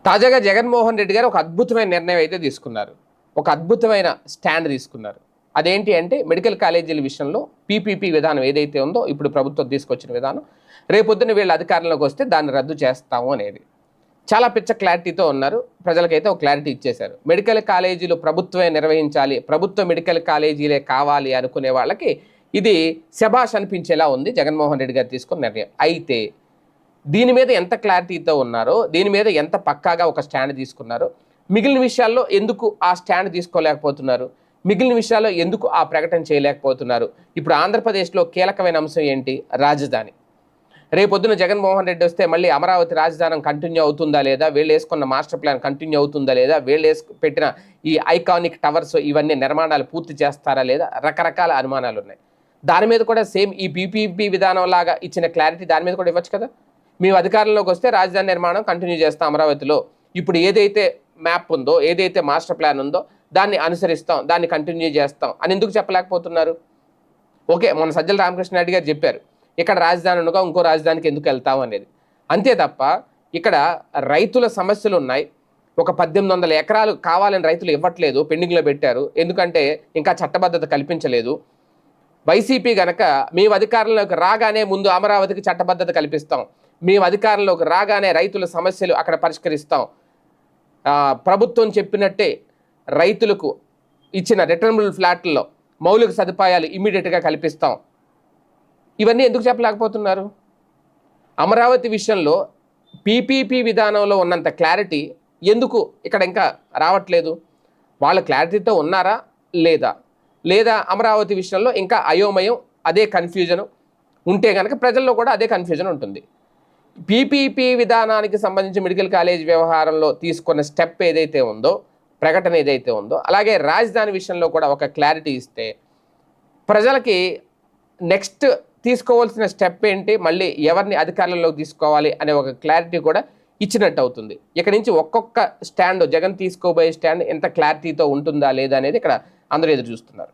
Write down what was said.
తాజాగా జగన్మోహన్ రెడ్డి గారు ఒక అద్భుతమైన నిర్ణయం అయితే తీసుకున్నారు. ఒక అద్భుతమైన స్టాండ్ తీసుకున్నారు. అదేంటి అంటే మెడికల్ కాలేజీల విషయంలో పీపీపీ విధానం ఏదైతే ఉందో ఇప్పుడు ప్రభుత్వం తీసుకొచ్చిన విధానం రేపొద్దున వీళ్ళ అధికారంలోకి వస్తే దాన్ని రద్దు చేస్తాము అనేది. చాలా పిచ్చ క్లారిటీతో ఉన్నారు. ప్రజలకైతే ఒక క్లారిటీ ఇచ్చేశారు. మెడికల్ కాలేజీలు ప్రభుత్వమే నిర్వహించాలి, ప్రభుత్వ మెడికల్ కాలేజీలే కావాలి అనుకునే వాళ్ళకి ఇది శభాష్ అనిపించేలా ఉంది జగన్మోహన్ రెడ్డి గారు తీసుకున్న నిర్ణయం. అయితే దీని మీద ఎంత క్లారిటీతో ఉన్నారో, దీని మీద ఎంత పక్కాగా ఒక స్టాండ్ తీసుకున్నారో, మిగిలిన విషయాల్లో ఎందుకు ఆ స్టాండ్ తీసుకోలేకపోతున్నారు, మిగిలిన విషయాల్లో ఎందుకు ఆ ప్రకటన చేయలేకపోతున్నారు. ఇప్పుడు ఆంధ్రప్రదేశ్లో కీలకమైన అంశం ఏంటి? రాజధాని. రేపొద్దున జగన్మోహన్ రెడ్డి వస్తే మళ్ళీ అమరావతి రాజధాని కంటిన్యూ అవుతుందా లేదా, వీళ్ళు వేసుకున్న మాస్టర్ ప్లాన్ కంటిన్యూ అవుతుందా లేదా, వీళ్ళు పెట్టిన ఈ ఐకానిక్ టవర్స్ ఇవన్నీ నిర్మాణాలు పూర్తి చేస్తారా లేదా, రకరకాల అనుమానాలు ఉన్నాయి. దాని మీద కూడా సేమ్ ఈ పీపీపీ విధానం లాగా ఇచ్చిన క్లారిటీ దాని మీద కూడా ఇవ్వచ్చు కదా. మేము అధికారంలోకి వస్తే రాజధాని నిర్మాణం కంటిన్యూ చేస్తాం అమరావతిలో, ఇప్పుడు ఏదైతే మ్యాప్ ఉందో, ఏదైతే మాస్టర్ ప్లాన్ ఉందో దాన్ని అనుసరిస్తాం, దాన్ని కంటిన్యూ చేస్తాం అని ఎందుకు చెప్పలేకపోతున్నారు? ఓకే, మన సజ్జల రామకృష్ణారెడ్డి గారు చెప్పారు ఇక్కడ రాజధాని ఉండగా ఇంకో రాజధానికి ఎందుకు వెళ్తాం అనేది. అంతే తప్ప ఇక్కడ రైతుల సమస్యలు ఉన్నాయి. ఒక 1800 ఎకరాలు కావాలని రైతులు ఇవ్వట్లేదు, పెండింగ్లో పెట్టారు. ఎందుకంటే ఇంకా చట్టబద్ధత కల్పించలేదు. వైసీపీ గనక మేము అధికారంలోకి రాగానే ముందు అమరావతికి చట్టబద్ధత కల్పిస్తాం, మేము అధికారంలోకి రాగానే రైతుల సమస్యలు అక్కడ పరిష్కరిస్తాం, ప్రభుత్వం చెప్పినట్టే రైతులకు ఇచ్చిన రిటర్నబుల్ ఫ్లాట్లలో మౌలిక సదుపాయాలు ఇమ్మీడియట్గా కల్పిస్తాం, ఇవన్నీ ఎందుకు చెప్పలేకపోతున్నారు? అమరావతి విషయంలో పీపీపీ విధానంలో ఉన్నంత క్లారిటీ ఎందుకు ఇక్కడ ఇంకా రావట్లేదు? వాళ్ళ క్లారిటీతో ఉన్నారా లేదా, లేదా అమరావతి విషయంలో ఇంకా అయోమయం, అదే కన్ఫ్యూజన్ ఉంటే కనుక ప్రజల్లో కూడా అదే కన్ఫ్యూజన్ ఉంటుంది. పీపీపీ విధానానికి సంబంధించి మెడికల్ కాలేజ్ వ్యవహారంలో తీసుకున్న స్టెప్ ఏదైతే ఉందో, ప్రకటన ఏదైతే ఉందో, అలాగే రాజధాని విషయంలో కూడా ఒక క్లారిటీ ఇస్తే ప్రజలకి నెక్స్ట్ తీసుకోవాల్సిన స్టెప్ ఏంటి, మళ్ళీ ఎవరిని అధికారంలోకి తీసుకోవాలి అనే ఒక క్లారిటీ కూడా ఇచ్చినట్టు అవుతుంది. ఇక్కడ నుంచి ఒక్కొక్క స్టాండ్, జగన్ తీసుకోబోయే స్టాండ్ ఎంత క్లారిటీతో ఉంటుందా లేదా అనేది ఇక్కడ అందరూ ఎదురు చూస్తున్నారు.